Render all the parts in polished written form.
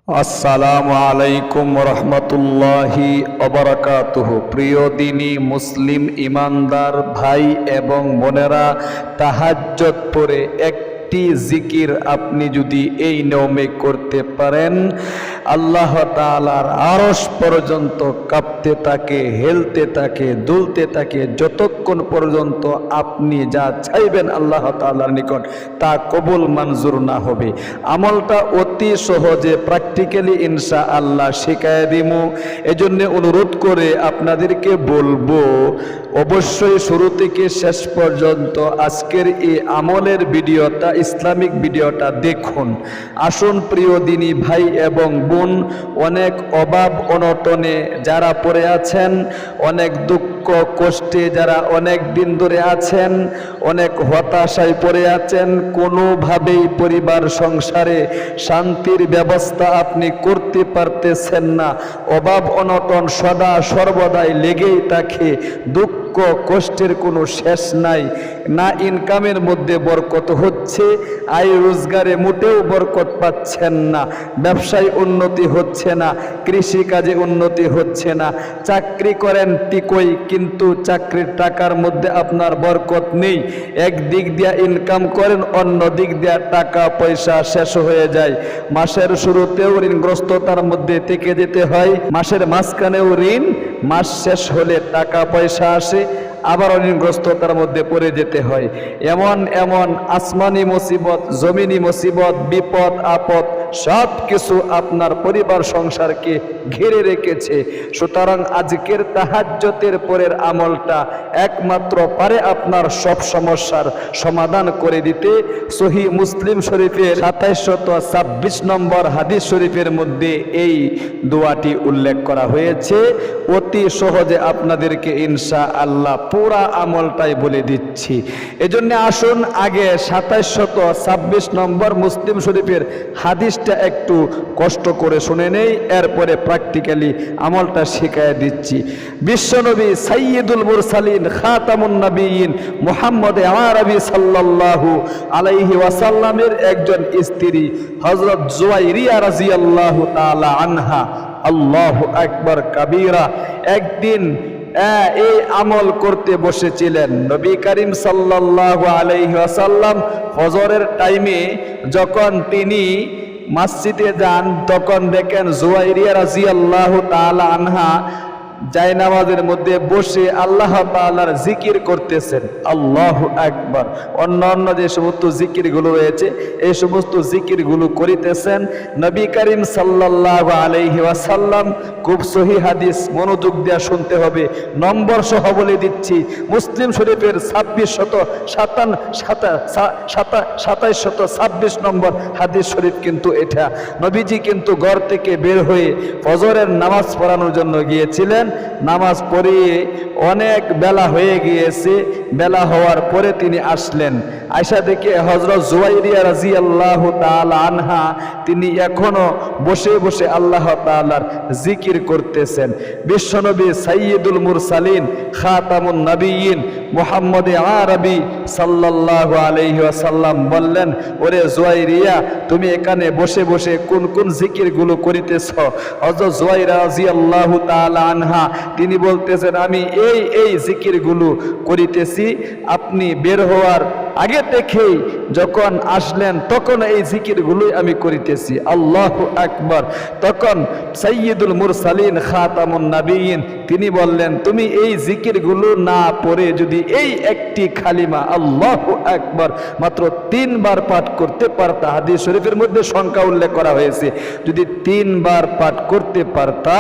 আসসালামু আলাইকুম রহমতুল্লাহি অবরাকাতুহু। প্রিয় দিনী মুসলিম ইমানদার ভাই এবং বোনেরা, তাহাজ্জুদ পড়ে একটি জিকির আপনি যদি এই নিয়মে করতে পারেন, আল্লাহ তাআলার আরশ পর্যন্ত কাঁপতে থাকে, হেলতে থাকে, দুলতে থাকে, যতক্ষণ পর্যন্ত আপনি যা চাইবেন আল্লাহ তাআলার নিকট তা কবুল মঞ্জুর না হবে। আমলটা অতি সহজে প্র্যাকটিক্যালি ইনশাআল্লাহ শিখায় দিমু। এজন্য অনুরোধ করে আপনাদেরকে বলবো, অবশ্যই শুরু থেকে শেষ পর্যন্ত আজকের এই আমলের ভিডিওটা, ইসলামিক ভিডিওটা দেখুন। আসুন প্রিয় দিনী ভাই এবং বোন, অনেক অভাব অনটনে যারা পড়ে আছেন, অনেক দুঃখ কষ্টে যারা অনেক দিন ধরে আছেন, অনেক হতাশায় পড়ে আছেন, কোনোভাবেই পরিবার সংসারে শান্তির ব্যবস্থা আপনি করতে পারতেছেন না, অভাব অনটন সদা সর্বদাই লেগেই থাকে, দুঃখ কষ্টের কোনো শেষ নাই, না ইনকামের মধ্যে বরকত হচ্ছে, আয় রোজগারে মোটেও বরকত পাচ্ছেন না, ব্যবসায় উন্নতি হচ্ছে না, কৃষিকাজে উন্নতি হচ্ছে না, চাকরি করেন ঠিকই কিন্তু চাকরির টাকার মধ্যে আপনার বরকত নেই, এক দিক দিয়ে ইনকাম করেন, অন্য দিক দিয়ে টাকা পয়সা শেষ হয়ে যায়, মাসের শুরুতেও ঋণগ্রস্ততার মধ্যে থেকে যেতে হয়, মাসের মাঝখানেও ঋণ, মাস শেষ হলে টাকা পয়সা আসে, আবার ঋণগ্রস্ততার মধ্যে পড়ে যেতে হয়। এমন এমন আসমানি মুসিবত, জমিনি মুসিবত, বিপদ আপদ সব কিছু আপনার পরিবার সংসারকে ঘিরে রেখেছে। সুতরাং আজকের তাহাজ্জুদের পরের আমলটা একমাত্র পারে আপনার সব সমস্যার সমাধান করে দিতে। সহিহ মুসলিম শরীফের 2726 নম্বর হাদিস শরীফের মধ্যে এই দোয়াটি উল্লেখ করা হয়েছে। অতি সহজে আপনাদেরকে ইনশাআল্লাহ পুরা আমলটাই বলে দিচ্ছি। এজন্য আসুন আগে 2726 নম্বর মুসলিম শরীফের হাদিসটা একটু কষ্ট করে শুনে নেই, এরপরে প্র্যাকটিক্যালি আমলটা শিখায় দিচ্ছি। বিশ্বনবী সাইয়্যিদুল মুরসালিন খাতামুন নবিয়্যিন মুহাম্মদ আরবি সাল্লাল্লাহু আলাইহি ওয়াসাল্লামের একজন স্ত্রী হযরত জুয়াইরিয়া রাদিয়াল্লাহু তাআলা আনহা, আল্লাহু আকবার কাবীরা, একদিন এই আমল করতে বসেছিলেন। নবী করিম সাল্লাল্লাহু আলাইহি ওয়াসাল্লাম ফজরের টাইমে যখন তিনি মসজিদে যান, তখন দেখেন জুয়াইরিয়া রাদিয়াল্লাহু তাআলা আনহা জায়নামাজের মধ্যে বসে আল্লাহ তাআলার জিকির করতেছেন। আল্লাহু আকবার। অন্য যে সমস্ত জিকিরগুলো রয়েছে এই সমস্ত জিকিরগুলো করিতেছেন। নবী করিম সাল্লাল্লাহু আলাইহি ওয়াসাল্লাম, খুব সহিহ হাদিস, মনোযোগ দিয়ে শুনতে হবে, নম্বর সহ বলে দিচ্ছি। মুসলিম শরীফের 2726 নম্বর হাদিস শরীফ কিন্তু এটা। নবীজি কিন্তু ঘর থেকে বের হয়ে ফজরের নামাজ পড়ানোর জন্য গিয়েছিলেন। নামাজ পড়িয়ে অনেক বেলা হয়ে গিয়েছে, বেলা হওয়ার পরে তিনি আসলেন। আয়েশা দেখে হযরত জুয়াইরিয়া রাদিয়াল্লাহু তাআলা আনহা তিনি এখনো বসে বসে আল্লাহ তাআলার জিকির করতেছেন। বিশ্বনবী সাইয়্যিদুল মুরসালিন খাতামুন নবিয়্যিন মুহাম্মদ আরবি সাল্লাল্লাহু আলাইহি ওয়াসাল্লাম বললেন, ওরে জুয়াইরিয়া, তুমি এখানে বসে বসে কোন কোন জিকিরগুলো করিতেছ? হযরত জুয়াইরা রাদিয়াল্লাহু তাআলা আনহা তিনি বলতেছেন, আমি এই জিকিরগুলো করিতেছি। আপনি বের হওয়ার আগে থেকেই যখন আসলেন তখন এই জিকিরগুলোই আমি করিতেছি। আল্লাহু আকবার। তখন সাইয়্যিদুল মুরসালিন খাতামুন নবিয়্যিন তিনি বললেন, তুমি এই জিকিরগুলো না পড়ে যদি এই একটি কালিমা আল্লাহু আকবার মাত্র 3 বার পাঠ করতে পারতা, হাদিস শরীফের মধ্যে সংখ্যা উল্লেখ করা হয়েছে, যদি 3 বার পাঠ করতে পারতা,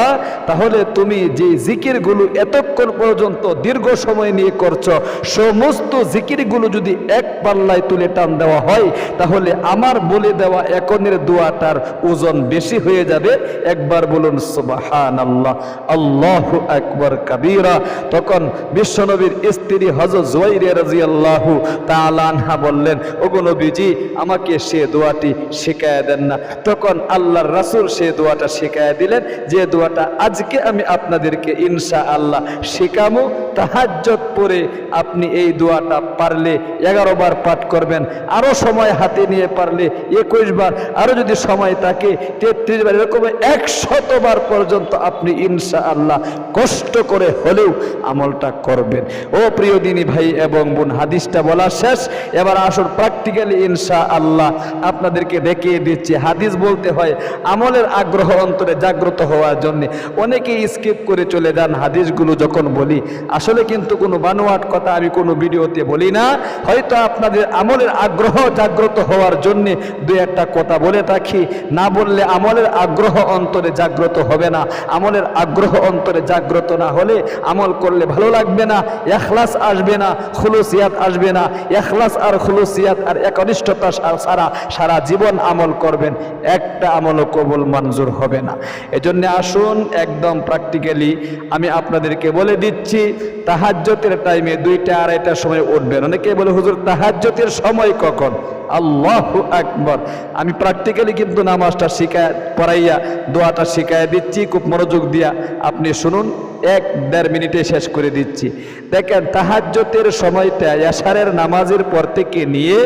তাহলে তুমি যে জিকিরগুলো এতক্ষণ পর্যন্ত দীর্ঘ সময় নিয়ে করছো, সমস্ত জিকিরগুলো যদি এক পাল্লায় তুলে টান দেওয়া হয়, তাহলে আমার বলে দেওয়া এখনের দোয়াটার ওজন বেশি হয়ে যাবে। একবার বলুন সুবহানাল্লাহ, আল্লাহু আকবার কাবীরা। তখন বিশ্বনবীর স্ত্রী হযরত জুয়াইরিয়া রাদিয়াল্লাহু তাআলা আনহা বললেন, ওগো নবীজি, আমাকে সে দোয়াটি শিখায়া দেন না। তখন আল্লাহর রাসূল সে দোয়াটা শিখায়া দিলেন, যে দোয়াটা আজকে আমি আপনাদেরকে ইনশাআল্লাহ শিখাবো। তাহাজ্জুদ পড়ে আপনি এই দোয়াটা পারলে 11 বার পাঠ করবেন, আরো সময় হাতে নিয়ে পারলে 21 বার, আরো যদি সময় থাকে 33 বার, এরকম 100 বার পর্যন্ত আপনি ইনশাআল্লাহ কষ্ট করে হলেও আমলটা করবেন। ও প্রিয় দিনী ভাই এবং বোন, হাদিসটা বলা শেষ, এবার আসুন প্র্যাকটিক্যালি ইনশাআল্লাহ আপনাদেরকে দেখিয়ে দিচ্ছি। হাদিস বলতে হয় আমলের আগ্রহ অন্তরে জাগ্রত হওয়ার জন্য। অনেকেই স্কিপ করে চলে যান হাদিসগুলো যখন বলি, আসলে কিন্তু কোনো বানোয়াট কথা আমি কোনো ভিডিওতে বলি না, হয়তো আপনাদের আমলের আগ্রহ জাগ্রত হওয়ার জন্য দুই একটা কথা বলে থাকি, না বললে আমলের আগ্রহ অন্তরে জাগ্রত হবে না। আমলের আগ্রহ অন্তরে জাগ্রত না হলে আমল করলে ভালো লাগবে না, ইখলাস আসবে না, খুলুসিয়াত আসবে না। ইখলাস আর খুলুসিয়াত আর একনিষ্ঠতা ছাড়া সারা জীবন আমল করবেন, একটা আমলও কবুল মঞ্জুর হবে না। এজন্য আসুন একদম প্র্যাকটিক্যালি আমি আপনাদেরকে বলে দিচ্ছি, তাহাজ্জুদের টাইমে 2টা 2:30টার সময় উঠবেন। অনেকে বলে হুজুর তাহাজ্জুদের সময় কখন? আল্লাহু আকবার। আমি প্র্যাকটিক্যালি কিন্তু নামাজটা শিখায় পড়াইয়া দোয়াটা শিখায় দিচ্ছি, খুব মনোযোগ দিয়া আপনি শুনুন, 1-1.5 মিনিটে শেষ করে দিচ্ছি। দেখেন তাহাজ্জুদের সময়টা এশারের নামাজের পর থেকে নিয়ে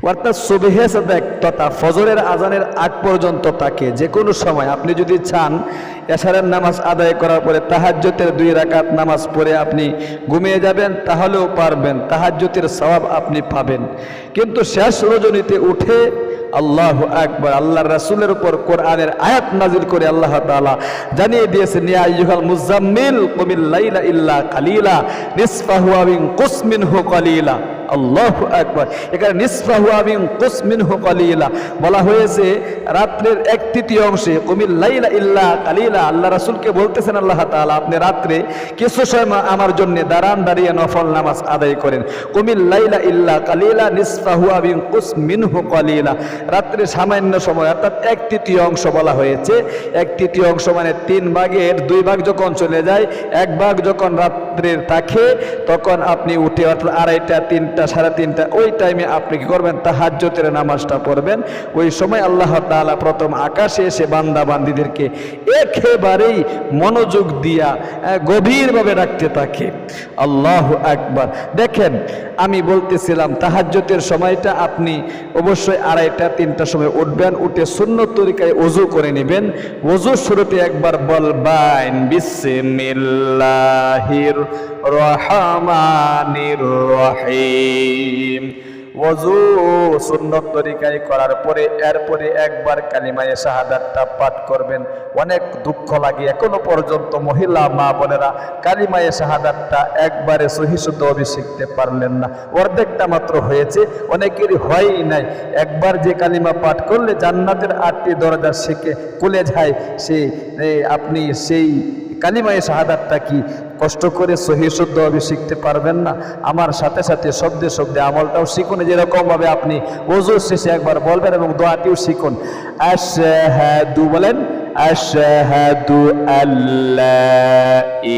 অর্থাৎ সুবহে সাদেক তথা ফজরের আজানের আগ পর্যন্ত থাকে। যে কোনো সময় আপনি যদি চান এশারের নামাজ আদায় করার পরে তাহাজ্জুদের 2 রাকাত নামাজ পড়ে আপনি ঘুমিয়ে যাবেন, তাহলেও পারবেন, তাহাজ্জুদের সওয়াব আপনি পাবেন। কিন্তু শেষ রজনীতে উঠে আল্লাহু আকবার, আল্লাহর রাসূলের উপর কোরআনের আয়াত নাজিল করে আল্লাহ তাআলা জানিয়ে দিয়েছেন, ইয়া আইয়ুহাল মুজাম্মিল কুমিল লাইলা ইল্লা কালিলা নিসফাহু আও ইনকুস মিনহু কালিলা। আল্লাহু আকবার। এখানে নিসফাহু আও ইনকুস মিনহু কালিলা বলা হয়েছে রাত্রের 1/3 অংশে, কুমিল লাইলা ইল্লা কালিলা। আল্লাহ রাসূলকে বলতেছেন আল্লাহ তাআলা, আপনি রাত্রে কিছু সময় আমার জন্য দাঁড়িয়ে নফল নামাজ আদায় করেন। কুমিল লাইলা ইল্লা কালিলা নিসফাহু আও ইনকুস মিনহু কালিলা। রাত্রে সামান্য সময় অর্থাৎ 1/3 অংশ বলা হয়েছে। 1/3 অংশ মানে 3 ভাগের 2 ভাগ যখন চলে যায়, 1 ভাগ যখন রাত্রের থাকে, তখন আপনি উঠে অর্থাৎ 2:30, 3টা, 3:30 ওই টাইমে আপনি কি করবেন? তাহাজ্জুদের নামাজটা পড়বেন। ওই সময় আল্লাহ তাআলা প্রথম আকাশে এসে বান্দা বান্দীদেরকে একেবারেই মনোযোগ দিয়া গভীরভাবে ডাকতে থাকে। আল্লাহু আকবার। দেখেন আমি বলতেছিলাম তাহাজ্জুদের সময়টা আপনি অবশ্যই 2:30, 3টার সময় উঠবেন, উঠে সুন্নত তরিকায় ওযু করে নেবেন। ওযুর শুরুতে একবার বলবেন বিসমিল্লাহির রহমানির রহিম। ওযু সুন্নত তরিকায় করার পরে এরপরে একবার কালিমায়ে শাহাদাতটা পাঠ করবেন। অনেক দুঃখ লাগে এখনো পর্যন্ত মহিলা মা বোনেরা কালিমায়ে শাহাদাতটা একবারে সহি শুদ্ধভাবে শিখতে পারলেন না, অর্ধেকটা মাত্র হয়েছে, অনেকেরই হয়ই নাই। একবার যে কালিমা পাঠ করলে জান্নাতের 8টি দরজা শিখে খুলে যায়, আপনি সেই কালিমায়ে শাহাদাতটা কি কষ্ট করে সহি শুদ্ধভাবে শিখতে পারবেন না? আমার সাথে সাথে শব্দে শব্দে আমলটাও শিখুন। যেরকম ভাবে আপনি ওযু শেষে একবার বলবেন এবং দোয়াটিও শিখুন। আশহাদু, বলেন আশহাদু আল্লা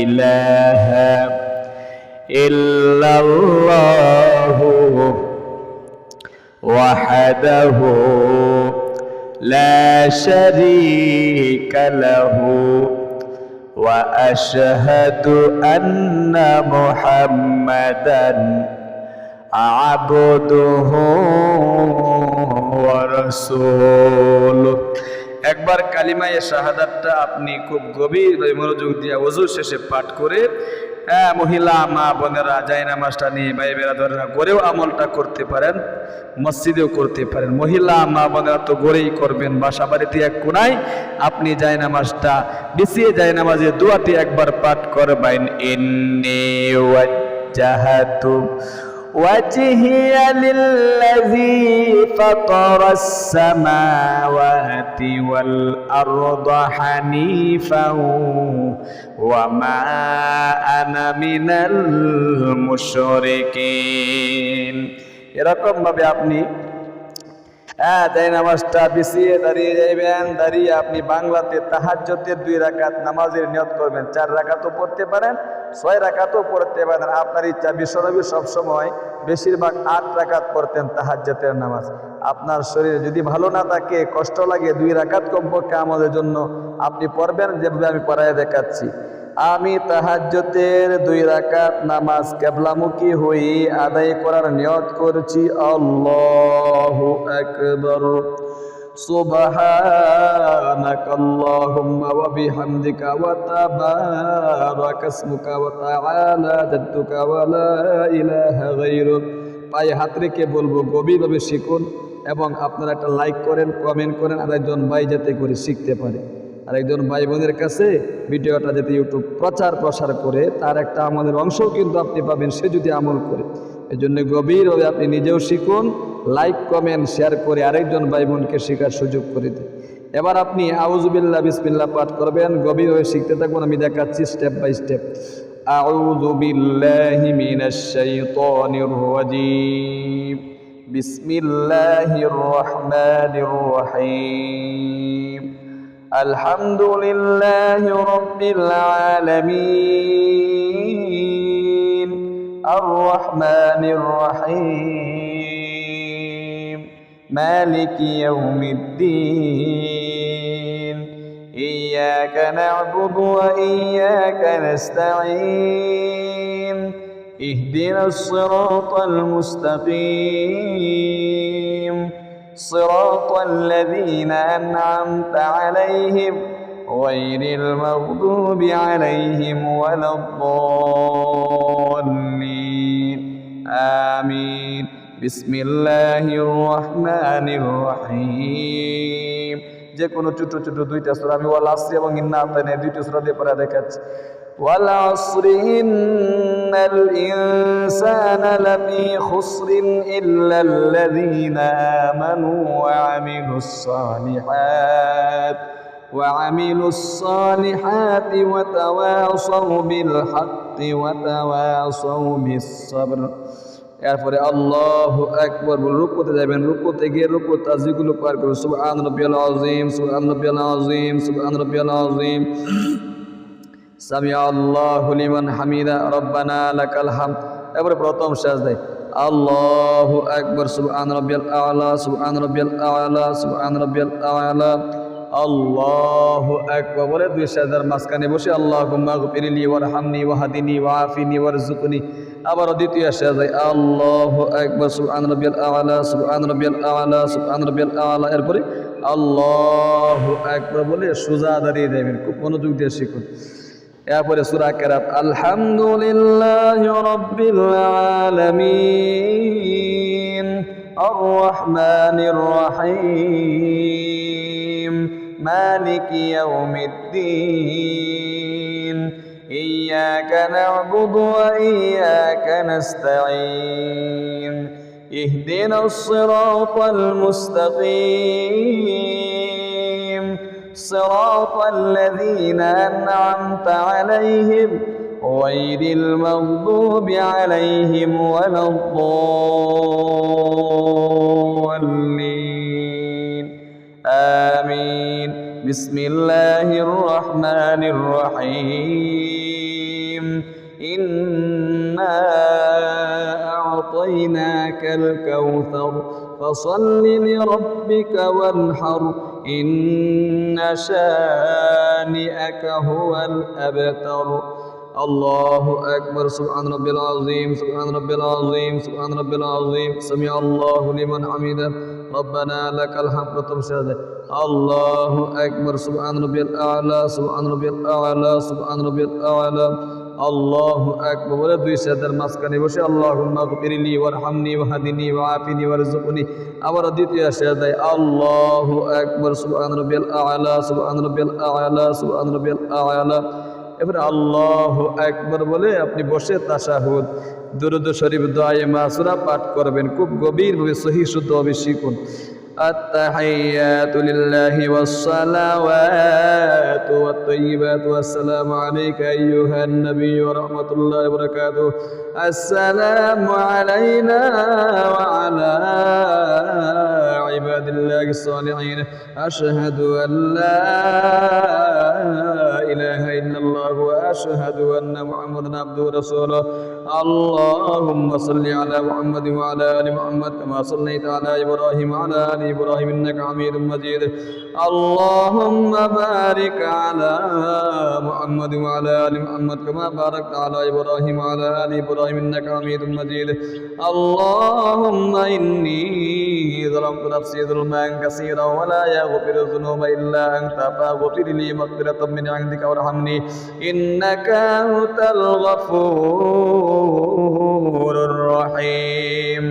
ইলাহা ইল্লাল্লাহু ওয়াহদাহু লা শারীকা লাহু وأشهد أن محمدا عبده ورسوله। একবার কালিমায়ে শাহাদাতটা আপনি খুব গভীরভাবে মনোযোগ দিয়ে ওযু শেষে পাঠ করে মহিলা মা বোনেরা জায়নামাজটা নিয়ে ভাই বেরাদররা গড়েও আমলটা করতে পারেন, মসজিদেও করতে পারেন। মহিলা মা বোনেরা তো গড়েই করবেন, বাসা বাড়িতে এক কোনায় আপনি জায়নামাজটা বিছিয়ে জায়নামাজে দোয়াটি একবার পাঠ করবেন, ইন্নী ওয়াজ্জাহাতু وجهي للذي فطر السماوات والأرض حنيفا وما أنا من المشركين। এরকম ভাবে আপনি নামাজটা বিছিয়ে দাঁড়িয়ে যাইবেন। দাঁড়িয়ে আপনি বাংলাতে তাহাজ্জুদের 2 রাকাত নামাজের নিয়ত করবেন। 4 রাকাতও পড়তে পারেন, 6 রাকাতও পড়তে পারেন, আপনার ইচ্ছা। বিশ্বনবী সবসময় বেশিরভাগ 8 রাকাত পড়তেন তাহাজ্জুদের নামাজ। আপনার শরীরে যদি ভালো না থাকে, কষ্ট লাগে, 2 রাকাত কমপক্ষে আমাদের জন্য আপনি পড়বেন, যেভাবে আমি পড়ায় দেখাচ্ছি। আমি তাহাজ্জুদের 2 রাকাত নামাজ কিবলামুখী হয়ে আদায় করার নিয়ত করছি। আল্লাহু আকবার। সুবহানাকাল্লাহুম্মা ওয়া বিহামদিকা ওয়া তাবারাকা ইসমুকা ওয়া তাআলা জাদ্দুকা ওয়া লা ইলাহা গায়রুক। পায়ে হাত রেখে বলবো, গভীরভাবে শিখুন এবং আপনারা একটা লাইক করেন, কমেন্ট করেন, আর একজন ভাই যাতে করে শিখতে পারে, আর একজন ভাই বোনের কাছে ভিডিওটা যাতে ইউটিউব প্রসার করে, তার একটা আমাদের অংশও কিন্তু আপনি পাবেন, সে যদি আমল করে। এই জন্য গভীরভাবে আপনি নিজেও শিখুন, লাইক কমেন্ট শেয়ার করে আরেকজন ভাই বোনকে শেখার সুযোগ করে দিন। এবার আপনি আউযুবিল্লাহ বিসমিল্লাহ পাঠ করবেন, গভীরভাবে শিখতে থাকবেন। আমি দেখাচ্ছি স্টেপ বাই স্টেপ। আউযু বিল্লাহি মিনাশ শাইতানির রাজীম। বিসমিল্লাহির রহমানির রহিম। আলহামদুলিল্লাহি রাব্বিল আলামিন। আর রহমানির রহিম। মালিকি ইয়াউমিদ্দিন। ইয়্যাকা না'বুদু ওয়া ইয়্যাকা নাস্তাঈন। ইহদিনাস সিরাতাল মুস্তাকিম। সিরাতাল লাযীনা আন'আমতা আলাইহিম গায়রিল মাগদুবি আলাইহিম ওয়ালাদ-দাল্লিন। আমিন। বিসমিল্লাহির রহমানির রহিম। যে কোনো ছোট ছোট 2টা সূরা আমি ওয়াল আসরি এবং ইন্না আতাইনা 2টা সূরা দিয়ে পড়া দেখাচ্ছি। ওয়াল আসরি ইন্নাল ইনসানা লাফি খুসরিন ইল্লাল্লাযীনা আমানু ওয়া আমিলুস সালিহাতি ওয়া তাওয়াসাউ বিল হাক্কি ওয়া তাওয়াসাউ বিস সাবর। এরপরে আল্লাহু আকবার বলে রুকুতে যাবেন, রুকুতে গিয়ে রুকু তাসবিহগুলো পার করবেন। সুবহান রাব্বিয়াল আযীম, সুবহান রাব্বিয়াল আযীম, সুবহান রাব্বিয়াল আযীম। সামিআ আল্লাহু লিমান হামিদা, রব্বানা লাকাল হামদ। এরপরে প্রথম সাজদায় আল্লাহু আকবার, সুবহান রাব্বিয়াল আ'লা, সুবহান রাব্বিয়াল আ'লা, সুবহান রাব্বিয়াল আ'লা। আল্লাহু আকবার বলে 2 সাজদার মাঝখানে বসে আল্লাহুম্মা গফিরলি ওয়ারহামনি ওয়াহদিনি ওয়াআফিনি ওয়ারযুকনি। আবার দ্বিতীয় সাজদায় আল্লাহু আকবার, সুবহান রাব্বিয়াল আ'লা, সুবহান রাব্বিয়াল আ'লা, সুবহান রাব্বিয়াল আ'লা। এরপরে আল্লাহু আকবার বলে সোজা দাঁড়িয়ে যাবেন। খুব মনোযোগ দিয়ে শিখুন। এরপরে সূরা কেরাত আলহামদুলিল্লাহি রাব্বিল আলামিন। আর রহমানির রহিম। মালিকি ইয়াউমিদ্দিন। ইয়্যাকা না'বুদু ওয়া ইয়্যাকা নাস্তাঈন। ইহদিনাস সিরাতাল মুস্তাকিম। সিরাতাল লাযীনা আন'আমতা আলাইহিম গায়রিল মাগদুবি আলাইহিম ওয়ালাদ-দাল্লিন। আমিন। বিসমিল্লাহির রহমানির রহিম। ইন্না আ'তাইনাকাল কাউসার ফাসাল্লি লিরাব্বিকা ওয়ানহার। ইন্না শানি'আকা হুয়াল আবতার। আল্লাহু আকবার। সুবহান রাব্বিল আযীম, সুবহান রাব্বিল আযীম, সুবহান রাব্বিল আযীম। সামিআ আল্লাহু লিমান হামিদা, রব্বানা লাকাল হামদ। প্রথম সাজদা আল্লাহু আকবার, সুবহান রাব্বিল আ'লা, সুবহান রাব্বিল আ'লা, সুবহান রাব্বিল আ'লা। আল্লাহু আকবার বলে 2 সাজদার মাঝখানে বসে আল্লাহুম্মা গফিরলি ওয়ারহামনি ওয়াহদিনি ওয়াআফিনি ওয়ারযুকনি। আবার দ্বিতীয় সাজদায় আল্লাহু আকবার, সুবহান রাব্বিল আ'লা, সুবহান রাব্বিল আ'লা, সুবহান রাব্বিল আ'লা। এবারে আল্লাহু আকবার বলে আপনি বসে তাশাহুদ, দুরূদ শরীফ, দোয়ায়ে মাসুরা পাঠ করবেন। খুব গভীরভাবে সহিহ শুদ্ধভাবে শিখুন। التحيات لله والصلوات والطيبات والسلام عليك أيها النبي ورحمة الله وبركاته. السلام علينا وعلى عباد الله الصالحين. أشهد أن لا إله إلا الله وأشهد أن محمدا عبده ورسوله اللهم صل على محمد وعلى آل محمد كما صليت على إبراهيم وعلى آل إبراهيم إنك حميد مجيد اللهم بارك على محمد وعلى آل محمد كما باركت على إبراهيم وعلى آل إبراهيم إنك حميد مجيد اللهم إني ظلمت نفسي ظلما كثيرا ولا يغفر الذنوب إلا أنت فاغفر لي مغفرة من عندك وارحمني إنك أنت الغفور الرحيم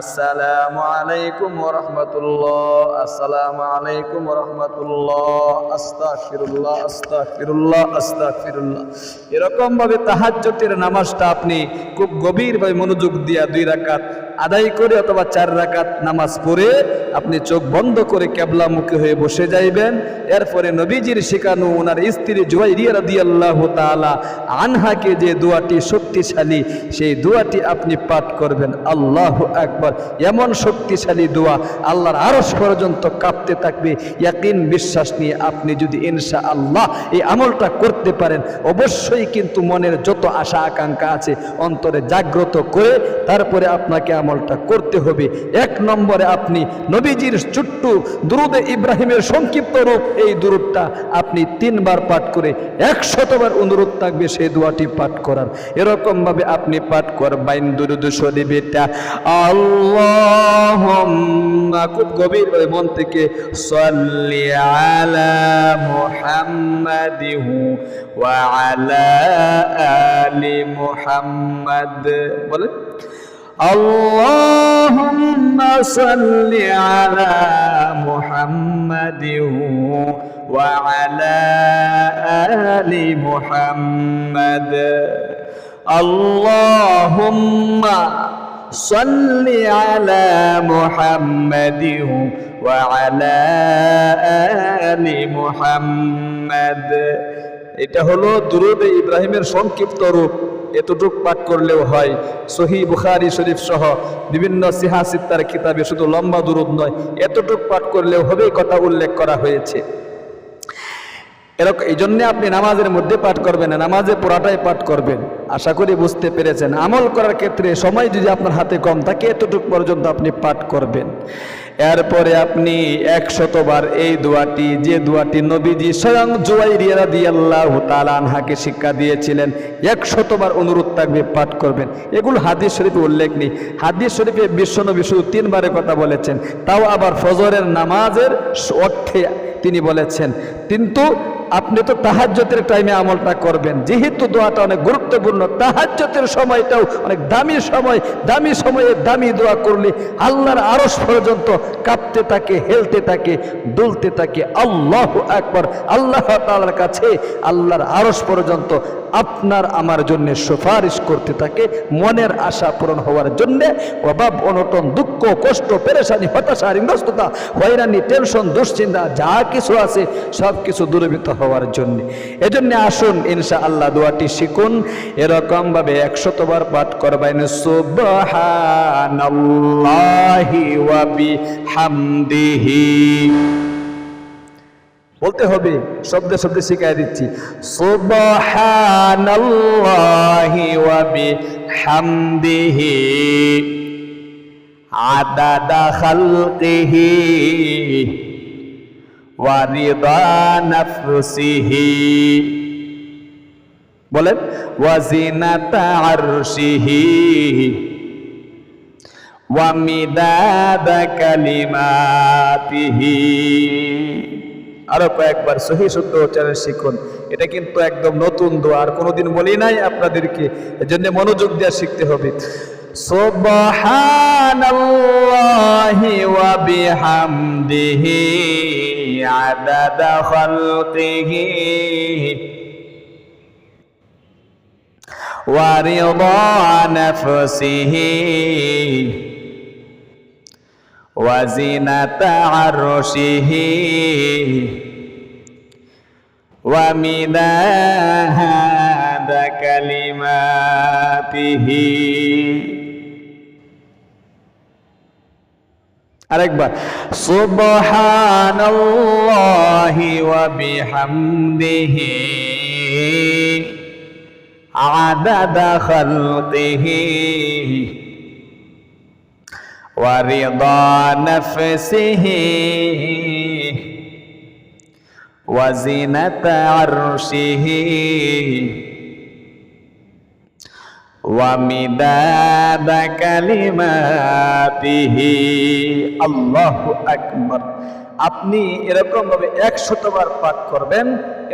السلام عليكم ورحمة الله السلام عليكم ورحمة الله আস্তাগফিরুল্লাহ আস্তাগফিরুল্লাহ আস্তাগফিরুল্লাহ। এরকম ভাবে তাহাজ্জুদের নামাজটা আপনি খুব গভীরভাবে মনোযোগ দিয়ে 2 রাকাত আদায় করে অথবা 4 রাকাত নামাজ পড়ে আপনি চোখ বন্ধ করে কিবলামুখী হয়ে বসে যাইবেন। এরপরে নবীজির শেখানো ওনার স্ত্রী জুয়াইরিয়া রাদিয়াল্লাহু তাআলা আনহাকে যে দোয়াটি শক্তিশালী, সেই দোয়াটি আপনি পাঠ করবেন। আল্লাহু আকবার। এমন শক্তিশালী দোয়া আল্লাহর আরশ পর্যন্ত কাঁপতে থাকবে। ইয়াকিন বিশ্বাস নিয়ে আপনি যদি ইনশাআল্লাহ এই আমলটা করতে পারেন, অবশ্যই কিন্তু মনের যত আশা আকাঙ্ক্ষা আছে অন্তরে জাগ্রত করে তারপরে আপনাকে আমলটা করতে হবে। 1 নম্বরে আপনি নবীজির ছোট্ট দুরুদে ইব্রাহিমের সংক্ষিপ্ত রূপ, এই দুরুদটা আপনি 3 বার পাঠ করে 100 বার অনুরোধ থাকবে সেই দোয়াটি পাঠ করার। এরকম ভাবে আপনি পাঠ করবেন দুরুদ শরীফ এটা আল্লাহুম্মা, খুব গভীর ভাবে মন থেকে সাল্লি আলা মুহাম্মাদিহু ওয়া আলা আলি মুহাম্মাদ। বলেন আল্লাহুম্মা সাল্লি আলা মুহাম্মাদিহু ওয়া আলা আলি মুহাম্মাদ আল্লাহুম্মা সাল্লি আলা মুহাম্মাদিহু ওয়া আলা আলি মুহাম্মাদ। এটা হলো দুরুদে ইব্রাহিমের সংক্ষিপ্ত রূপ। এতটুক পাঠ করলেও হয়। সহিহ বুখারী শরীফ সহ বিভিন্ন সিহা সিত্তার কিতাবে শুধু লম্বা দুরুদ নয়, এতটুক পাঠ করলেও হবে, কথা উল্লেখ করা হয়েছে। এরকম এই জন্য আপনি নামাজের মধ্যে পাঠ করবেন না, নামাজে পুরাটাই পাঠ করবেন। আশা করি বুঝতে পেরেছেন। আমল করার ক্ষেত্রে সময় যদি আপনার হাতে কম থাকে এতটুক পর্যন্ত আপনি পাঠ করবেন। এরপরে আপনি 100 বার এই দোয়াটি, যে দোয়াটি নবীজি স্বয়ং জুয়াইরিয়া রাদিয়াল্লাহু তাআলা আনহাকে শিক্ষা দিয়েছিলেন, 100 বার অনুরোধ থাকবে পাঠ করবেন। এগুলো হাদিস শরীফে উল্লেখ নেই। হাদিস শরীফে বিশ্বনবী শুধু 3 বারের কথা বলেছেন, তাও আবার ফজরের নামাজের অর্থে তিনি বলেছেন। কিন্তু আপনি তো তাহাজ্জুদের টাইমে আমলটা করবেন, যেহেতু দোয়াটা অনেক গুরুত্বপূর্ণ। তাহাজ্জুদের সময়টাও অনেক দামি সময়, দামি সময়ে দামি দোয়া করলে আল্লাহর আরশ পর্যন্ত কাঁপতে থাকে, হেলতে থাকে, দুলতে থাকে। আল্লাহু আকবার। আল্লাহ তাআলার কাছে আল্লাহর আরশ পর্যন্ত আপনার আমার জন্য সুপারিশ করতে থাকে, মনের আশা পূরণ হওয়ার জন্য। অভাব অনটন, দুঃখ কষ্ট, পেরেশানি, হতাশা, ঋণগ্রস্ততা, হয়রানি, টেনশন, দুশ্চিন্তা যা কিছু আছে সব কিছু দূরীভূত হওয়ার জন্য। এজন্য আসুন ইনশাআল্লাহ দোয়াটি শিখুন। এরকম ভাবে 100 বার পাঠ করবেন। সুবহানাল্লাহি ওয়া বিহামদিহি বলতে হবে, শব্দে শব্দে শিখাই দিচ্ছি। সুবহানাল্লাহি ওয়া বিহামদিহি আদাদা খালকিহি ওয়া রিদা নাফসিহি। বলেন ওয়া জিনাতা আরশিহি ওয়া মিদাদা কালিমাতিহি। আরো কয়েকবার সহিহ শুদ্ধ উচ্চারণ শিখুন। এটা কিন্তু একদম নতুন দোয়া, আর কোনোদিন বলি নাই আপনাদেরকে, এজন্য মনোযোগ দিয়ে শিখতে হবে। সুবহানাল্লাহি ওয়া বিহামদিহি আদাদা খালকিহি ওয়া রিদা নাফসিহি ওয়া জিনাতা আরশিহি ওয়া মিদাদা কালিমাতিহি। আরেকবার সুবহানাল্লাহি ওয়া বিহামদিহি আদাদা খালকিহি ওয়া রিদা নাফসিহি ওয়া জিনাতা আরশিহি ওয়া মিদাদা কালিমাতিহি। আল্লাহু আকবার। আপনি এরকম ভাবে 100 বার পাঠ করবেন,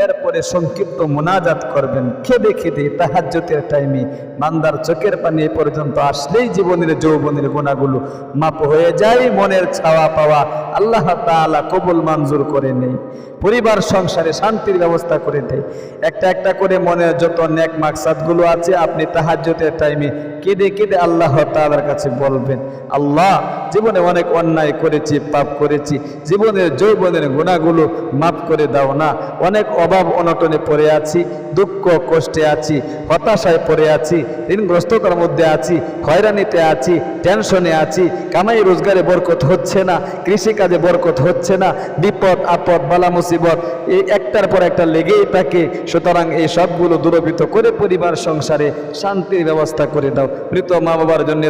এরপরে সংক্ষিপ্ত মুনাজাত করবেন। খেদে খেদে তাহাজ্জুদের টাইমে বান্দার চোখের পানি এ পর্যন্ত আসলেই জীবনের যৌবনের গুনাহগুলো মাপ হয়ে যায়। মনের চাওয়া পাওয়া আল্লাহ তাআলা কবুল মঞ্জুর করে নেয়, পরিবার সংসারে শান্তির ব্যবস্থা করে দেয়। একটা একটা করে মনের যত নেক মাকসাদগুলো আছে আপনি তাহাজ্জুদের টাইমে কেঁদে কেঁদে আল্লাহ তাআলার কাছে বলবেন, আল্লাহ জীবনে অনেক অন্যায় করেছি, পাপ করেছি, জীবনের যৌবনের গুনাহগুলো মাফ করে দাও না। অনেক অভাব অনটনে পড়ে আছি, দুঃখ কষ্টে আছি, হতাশায় পড়ে আছি, ঋণগ্রস্ততার মধ্যে আছি, হয়রানিতে আছি, টেনশনে আছি, কামাই রোজগারে বরকত হচ্ছে না, কৃষিকাজে বরকত হচ্ছে না, বিপদ আপদ বালা মুসিবত এই একটার পর একটা লেগেই থাকে। সুতরাং এই সবগুলো দূরীভূত করে পরিবার সংসারে শান্তির ব্যবস্থা করে দাও। মৃত মা বাবার জন্য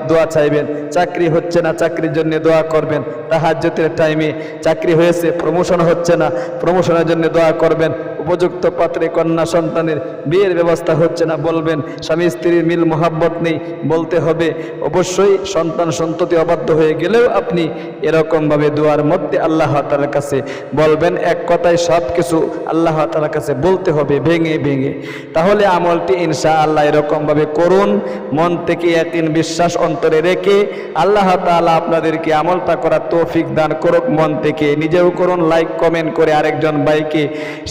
দোয়া চাইবেন। চাকরি হচ্ছে না, চাকরির জন্য দোয়া করবেন। তাহাজ্জুদের টাইমে চাকরি হয়েছে, প্রমোশন হচ্ছে না, প্রমোশনের জন্য দোয়া করবেন। উপযুক্ত পাত্রে কন্যা সন্তানের বিয়ের ব্যবস্থা হচ্ছে না, বলবেন। স্বামী স্ত্রীর মিল মোহাব্বত নেই, বলতে হবে। অবশ্যই সন্তান সন্ততি অবাধ্য হয়ে গেলেও আপনি এরকমভাবে দোয়ার মধ্যে আল্লাহ তাআলার কাছে বলবেন। এক কথায় সব কিছু আল্লাহ তাআলার কাছে বলতে হবে ভেঙে ভেঙে। তাহলে আমলটি ইনশাআল্লাহ এরকমভাবে করুন, মন থেকে ইয়াকিন বিশ্বাস অন্তরে রেখে। আল্লাহ তাআলা আপনাদেরকে আমলটা করার তৌফিক দান করুক। মন থেকে নিজেও করুন, লাইক কমেন্ট করে আরেকজন ভাইকে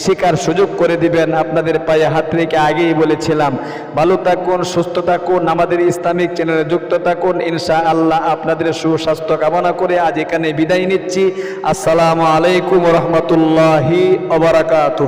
শেখার সুযোগ করে দিবেন। আপনাদের পায়ে হাত রেখে আগেই বলেছিলাম, ভালো থাকুন, সুস্থ থাকুন, আমাদের ইসলামিক চ্যানেলে যুক্ত থাকুন। ইনশাআল্লাহ আপনাদের সুস্বাস্থ্য কামনা করে আজ এখানে বিদায় নিচ্ছি। আসসালামু আলাইকুম ওয়া রাহমাতুল্লাহি ওয়া বারাকাতুহু।